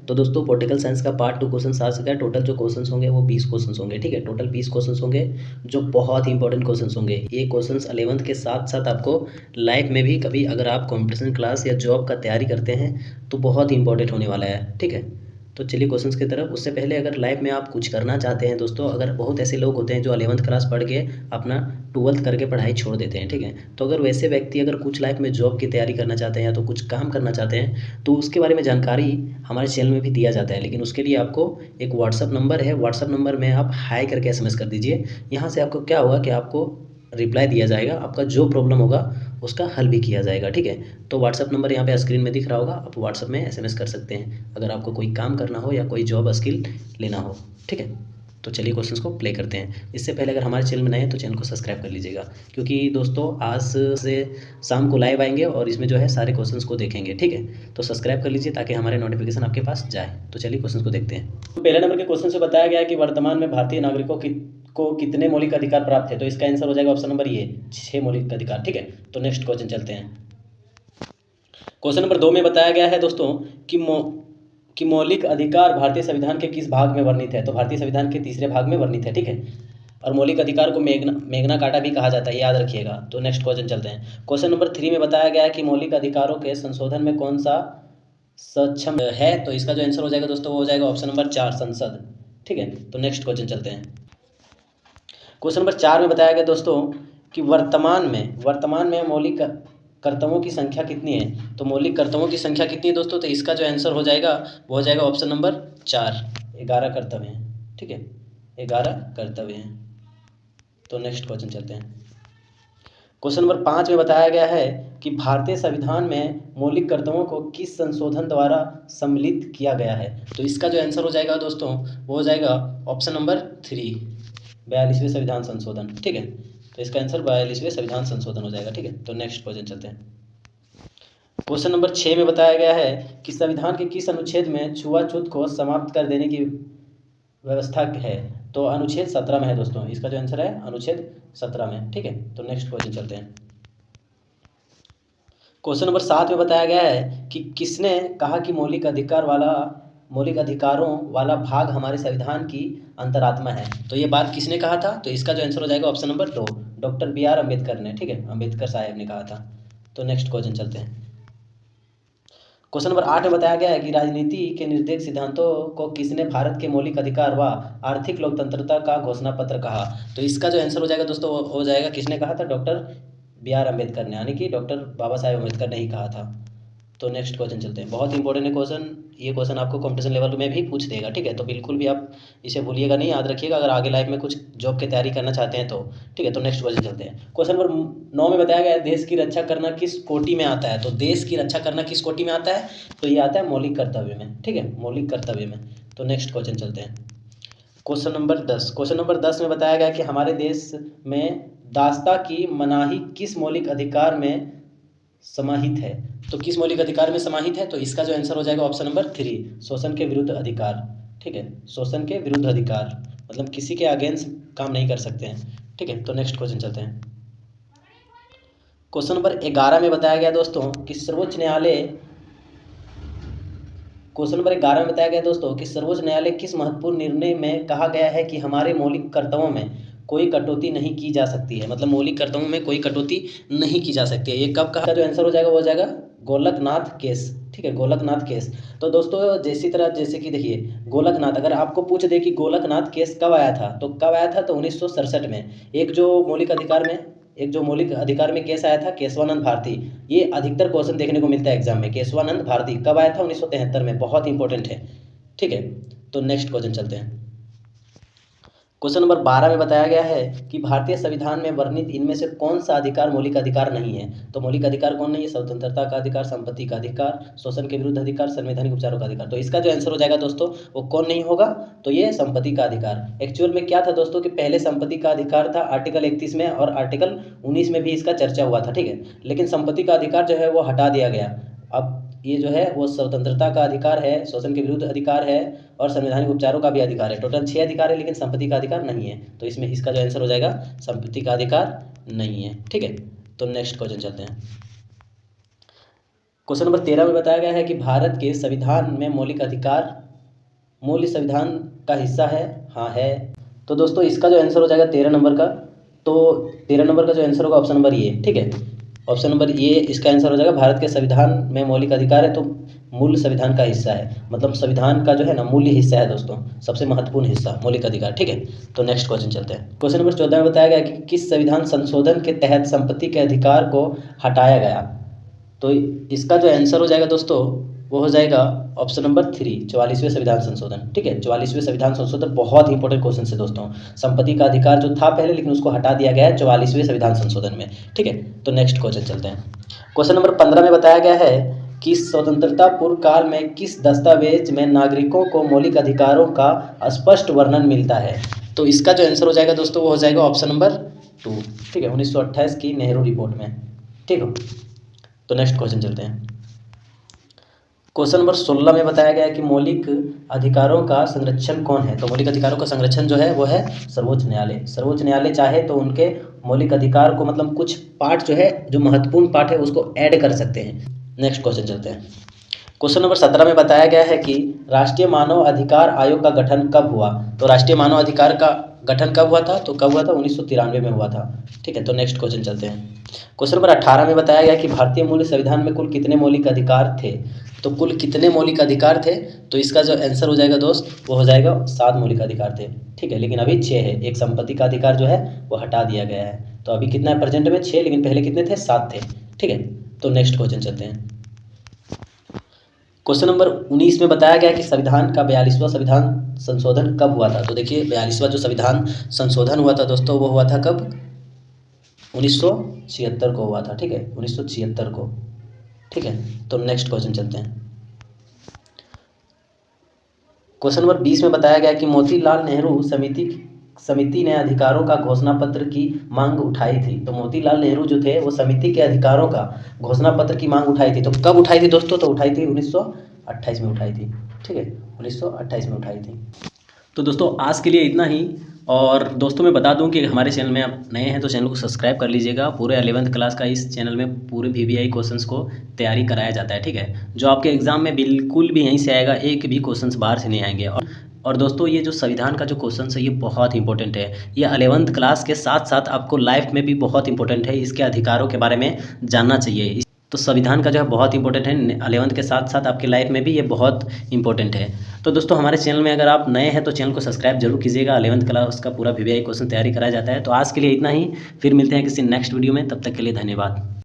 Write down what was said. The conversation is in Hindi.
तो दोस्तों पॉलिटिकल साइंस का पार्ट 2 क्वेश्चन आ चुका है। टोटल जो क्वेश्चन होंगे वो 20 क्वेश्चन होंगे, ठीक है। टोटल 20 क्वेश्चन होंगे जो बहुत ही इंपॉर्टेंट क्वेश्चन होंगे। ये क्वेश्चन 11th के साथ साथ आपको लाइफ में भी कभी अगर आप कॉम्पिटिशन क्लास या जॉब का तैयारी करते हैं तो बहुत ही इंपॉर्टेंट होने वाला है, ठीक है। तो चलिए क्वेश्चंस की तरफ। उससे पहले अगर लाइफ में आप कुछ करना चाहते हैं दोस्तों, अगर बहुत ऐसे लोग होते हैं जो 11th क्लास पढ़ के अपना 12th करके पढ़ाई छोड़ देते हैं, ठीक है। तो अगर वैसे व्यक्ति अगर कुछ लाइफ में जॉब की तैयारी करना चाहते हैं या तो कुछ काम करना चाहते हैं तो उसके बारे में जानकारी हमारे चैनल में भी दिया जाता है। लेकिन उसके लिए आपको एक व्हाट्सअप नंबर है, व्हाट्सअप नंबर में आप हाई करके SMS कर दीजिए। यहाँ से आपको क्या होगा कि आपको रिप्लाई दिया जाएगा, आपका जो प्रॉब्लम होगा उसका हल भी किया जाएगा, ठीक है। तो व्हाट्सअप नंबर यहाँ पे स्क्रीन में दिख रहा होगा, आप व्हाट्सअप में SMS कर सकते हैं अगर आपको कोई काम करना हो या कोई जॉब स्किल लेना हो, ठीक है। तो चलिए क्वेश्चंस को प्ले करते हैं। इससे पहले अगर हमारे चैनल में नए हैं तो चैनल को सब्सक्राइब कर लीजिएगा, क्योंकि दोस्तों आज से शाम को लाइव आएंगे और इसमें जो है सारे क्वेश्चंस को देखेंगे, ठीक है। तो सब्सक्राइब कर लीजिए ताकि हमारे नोटिफिकेशन आपके पास जाए। तो चलिए क्वेश्चन को देखते हैं। तो पहले नंबर के क्वेश्चन से बताया गया है कि वर्तमान में भारतीय नागरिकों को कितने मौलिक अधिकार प्राप्त है। तो इसका आंसर हो जाएगा ऑप्शन नंबर ये 6 मौलिक अधिकार, ठीक है। तो नेक्स्ट क्वेश्चन चलते हैं। क्वेश्चन नंबर 2 में बताया गया है दोस्तों कि मौलिक अधिकार भारतीय संविधान के किस भाग में वर्णित है। तो भारतीय संविधान के 3रे भाग में वर्णित है, ठीक है। और मौलिक अधिकार को मेघना काटा भी कहा जाता है, याद रखिएगा। तो नेक्स्ट क्वेश्चन चलते हैं। क्वेश्चन नंबर 3 में बताया गया है कि मौलिक अधिकारों के संशोधन में कौन सा सक्षम है। तो इसका जो आंसर हो जाएगा दोस्तों वो हो जाएगा ऑप्शन नंबर 4 संसद, ठीक है। तो नेक्स्ट क्वेश्चन चलते हैं। क्वेश्चन नंबर 4 में बताया गया दोस्तों कि वर्तमान में मौलिक कर्तव्यों की संख्या कितनी है। तो मौलिक कर्तव्यों की संख्या कितनी है दोस्तों। तो इसका जो आंसर हो जाएगा वो हो जाएगा ऑप्शन नंबर 4 11 कर्तव्य हैं, ठीक है। 11 कर्तव्य हैं। तो नेक्स्ट क्वेश्चन चलते हैं। क्वेश्चन नंबर 5 में बताया गया है कि भारतीय संविधान में मौलिक कर्तव्यों को किस संशोधन द्वारा सम्मिलित किया गया है। तो इसका जो आंसर हो जाएगा दोस्तों वो हो जाएगा ऑप्शन नंबर 3 42वें संविधान संशोधन, ठीक है। तो इसका आंसर 42वें संविधान संशोधन हो जाएगा, ठीक है। तो नेक्स्ट क्वेश्चन चलते हैं। क्वेश्चन नंबर 6 में बताया गया है कि संविधान के किस अनुच्छेद में छुआछूत को समाप्त कर देने की व्यवस्था है। तो अनुच्छेद 17 में है दोस्तों। इसका जो आंसर है अनुच्छेद 17 में, ठीक है। तो नेक्स्ट क्वेश्चन चलते हैं। क्वेश्चन नंबर 7 में बताया गया है कि किसने कहा कि मौलिक अधिकारों वाला भाग हमारे संविधान की अंतरात्मा है। तो ये बात किसने कहा था। तो इसका जो आंसर हो जाएगा option number 2 doctor BR Ambedkar ने, ठीक है। अम्बेडकर साहब ने कहा था। तो नेक्स्ट क्वेश्चन चलते हैं। क्वेश्चन नंबर 8 में बताया गया है कि राजनीति के निर्देश सिद्धांतों को किसने भारत के मौलिक अधिकार व आर्थिक लोकतंत्रता का घोषणा पत्र कहा। तो इसका जो आंसर हो जाएगा दोस्तों हो जाएगा किसने कहा था, डॉक्टर BR अम्बेडकर ने, यानी कि डॉक्टर बाबा साहेब अम्बेडकर ने ही कहा था। तो नेक्स्ट क्वेश्चन चलते हैं। बहुत इंपॉर्टेंट है क्वेश्चन, ये क्वेश्चन आपको कंपटीशन लेवल में भी पूछ देगा, ठीक है। तो बिल्कुल भी आप इसे भूलिएगा नहीं, याद रखिएगा अगर आगे लाइफ में कुछ जॉब की तैयारी करना चाहते हैं तो, ठीक है। तो नेक्स्ट क्वेश्चन चलते हैं। क्वेश्चन नंबर 9 में बताया गया है देश की रक्षा करना किस कोटि में आता है। तो देश की रक्षा करना किस कोटि में आता है। तो ये आता है मौलिक कर्तव्य में, ठीक है, मौलिक कर्तव्य में। तो नेक्स्ट क्वेश्चन चलते हैं। क्वेश्चन नंबर 10 में बताया गया कि हमारे देश में दासता की मनाही किस मौलिक अधिकार में समाहित है। तो किस मौलिक अधिकार में समाहित है। तो इसका जो आंसर हो जाएगा ऑप्शन नंबर 3 शोषण के विरुद्ध अधिकार, ठीक है। शोषण के विरुद्ध अधिकार मतलब किसी के अगेंस्ट काम नहीं कर सकते हैं, ठीक है। तो नेक्स्ट क्वेश्चन चलते हैं। क्वेश्चन नंबर 11 में बताया गया दोस्तों कि सर्वोच्च न्यायालय किस महत्वपूर्ण निर्णय में कहा गया है कि हमारे मौलिक कर्तव्यों में कोई कटौती नहीं की जा सकती है। मतलब मौलिक कर्तव्यों में कोई कटौती नहीं की जा सकती है। ये कब कहा। जो आंसर हो जाएगा वो हो जाएगा गोलकनाथ केस, ठीक है, गोलकनाथ केस। तो दोस्तों जैसे कि देखिए गोलकनाथ, अगर आपको पूछ दे कि गोलकनाथ केस कब आया था तो कब आया था। तो 1967 में एक जो मौलिक अधिकार में केस आया था केशवानंद भारती। ये अधिकतर क्वेश्चन देखने को मिलता है एग्जाम में। केशवानंद भारती कब आया था 1973 में, बहुत इंपॉर्टेंट है, ठीक है। तो नेक्स्ट क्वेश्चन चलते हैं। क्वेश्चन नंबर 12 में बताया गया है कि भारतीय संविधान में वर्णित इनमें से कौन सा अधिकार मौलिक अधिकार नहीं है। तो मौलिक अधिकार कौन नहीं है, स्वतंत्रता का अधिकार, संपत्ति का अधिकार, शोषण के विरुद्ध अधिकार, संवैधानिक उपचारों का अधिकार। तो इसका जो आंसर हो जाएगा दोस्तों वो कौन नहीं होगा। तो ये संपत्ति का अधिकार। एक्चुअल में क्या था दोस्तों कि पहले संपत्ति का अधिकार था आर्टिकल 31 में और आर्टिकल 19 में भी इसका चर्चा हुआ था, ठीक है। लेकिन संपत्ति का अधिकार जो है वो हटा दिया गया। अब ये जो है वो स्वतंत्रता का अधिकार है, शोषण के विरुद्ध अधिकार है और संवैधानिक उपचारों का भी अधिकार है। टोटल 6 अधिकार है लेकिन संपत्ति का अधिकार नहीं है। तो इसमें इसका जो आंसर हो जाएगा संपत्ति का अधिकार नहीं है, ठीक है। तो नेक्स्ट क्वेश्चन चलते हैं। क्वेश्चन नंबर 13 में बताया गया है कि भारत के संविधान में मौलिक अधिकार मूल संविधान का हिस्सा है। हाँ है। तो दोस्तों इसका जो आंसर हो जाएगा 13 नंबर का, तो 13 नंबर का जो आंसर होगा ऑप्शन नंबर ये, ठीक है, ऑप्शन नंबर ये इसका आंसर हो जाएगा। भारत के संविधान में मौलिक अधिकार है तो मूल संविधान का हिस्सा है, मतलब संविधान का जो है ना मूल्य हिस्सा है दोस्तों, सबसे महत्वपूर्ण हिस्सा मौलिक अधिकार, ठीक है। तो नेक्स्ट क्वेश्चन चलते हैं। क्वेश्चन नंबर 14 में बताया गया कि किस संविधान संशोधन के तहत संपत्ति के अधिकार को हटाया गया। तो इसका जो आंसर हो जाएगा दोस्तों वो हो जाएगा ऑप्शन नंबर 3, 44वें संविधान संशोधन, ठीक है। 44वें संविधान संशोधन बहुत इंपॉर्टेंट क्वेश्चन है दोस्तों। संपत्ति का अधिकार जो था पहले, लेकिन उसको हटा दिया गया है 44वें संविधान संशोधन में, ठीक है। तो नेक्स्ट क्वेश्चन चलते हैं। क्वेश्चन नंबर 15 में बताया गया है कि स्वतंत्रता पूर्व काल में किस दस्तावेज में नागरिकों को मौलिक अधिकारों का स्पष्ट वर्णन मिलता है। तो इसका जो आंसर हो जाएगा दोस्तों वो हो जाएगा ऑप्शन नंबर 2, ठीक है, 1928 की नेहरू रिपोर्ट में, ठीक है। तो नेक्स्ट क्वेश्चन चलते हैं। क्वेश्चन नंबर 16 में बताया गया है कि मौलिक अधिकारों का संरक्षण कौन है। तो मौलिक अधिकारों का संरक्षण जो है वो है सर्वोच्च न्यायालय। सर्वोच्च न्यायालय चाहे तो उनके मौलिक अधिकार को, मतलब कुछ पार्ट जो है, जो महत्वपूर्ण पार्ट है, उसको ऐड कर सकते हैं। नेक्स्ट क्वेश्चन चलते हैं। क्वेश्चन नंबर 17 में बताया गया है कि राष्ट्रीय मानव अधिकार आयोग का गठन कब हुआ। तो राष्ट्रीय मानव अधिकार का गठन कब हुआ था, तो कब हुआ था, 1993 में हुआ था, ठीक है। तो नेक्स्ट क्वेश्चन चलते हैं। क्वेश्चन नंबर 18 में बताया गया कि भारतीय मूल संविधान में कुल कितने मौलिक अधिकार थे। तो कुल कितने मौलिक अधिकार थे, तो इसका जो आंसर हो जाएगा दोस्त वो हो जाएगा 7 मौलिक अधिकार थे, ठीक है, लेकिन अभी 6 है। एक संपत्ति का अधिकार जो है वो हटा दिया गया है, तो अभी कितना है प्रेजेंट में 6, लेकिन पहले कितने थे, 7 थे, ठीक है। तो नेक्स्ट क्वेश्चन चलते हैं। क्वेश्चन नंबर 19 में बताया गया कि संविधान का 42वां संविधान संशोधन कब हुआ था। तो देखिए 42वां जो संविधान संशोधन हुआ था दोस्तों वो हुआ था कब, 1976 को हुआ था, ठीक है, 1976 को, ठीक है। तो नेक्स्ट क्वेश्चन चलते हैं। क्वेश्चन नंबर 20 में बताया गया कि मोतीलाल नेहरू समिति ने अधिकारों का घोषणा पत्र की मांग उठाई थी। तो मोतीलाल नेहरू जो थे वो समिति के अधिकारों का घोषणा पत्र की मांग उठाई थी। तो कब उठाई थी दोस्तों, तो उठाई थी 1928 में उठाई थी, ठीक है, 1928 में उठाई थी। तो दोस्तों आज के लिए इतना ही। और दोस्तों मैं बता दूं कि हमारे चैनल में आप नए हैं तो चैनल को सब्सक्राइब कर लीजिएगा। पूरे 11th क्लास का इस चैनल में पूरे VVI क्वेश्चंस को तैयारी कराया जाता है, ठीक है, जो आपके एग्जाम में बिल्कुल भी यहीं से आएगा, एक भी क्वेश्चंस बाहर से नहीं आएंगे। और दोस्तों ये जो संविधान का जो क्वेश्चन है ये बहुत इंपॉर्टेंट है। ये 11th क्लास के साथ साथ आपको लाइफ में भी बहुत इंपॉर्टेंट है। इसके अधिकारों के बारे में जानना चाहिए। तो संविधान का जो है बहुत इंपॉर्टेंट है, 11th के साथ साथ आपकी लाइफ में भी ये बहुत इंपॉर्टेंट है। तो दोस्तों हमारे चैनल में अगर आप नए हैं तो चैनल को सब्सक्राइब जरूर कीजिएगा। 11th क्लास का पूरा VVI क्वेश्चन तैयारी कराया जाता है। तो आज के लिए इतना ही, फिर मिलते हैं किसी नेक्स्ट वीडियो में, तब तक के लिए धन्यवाद।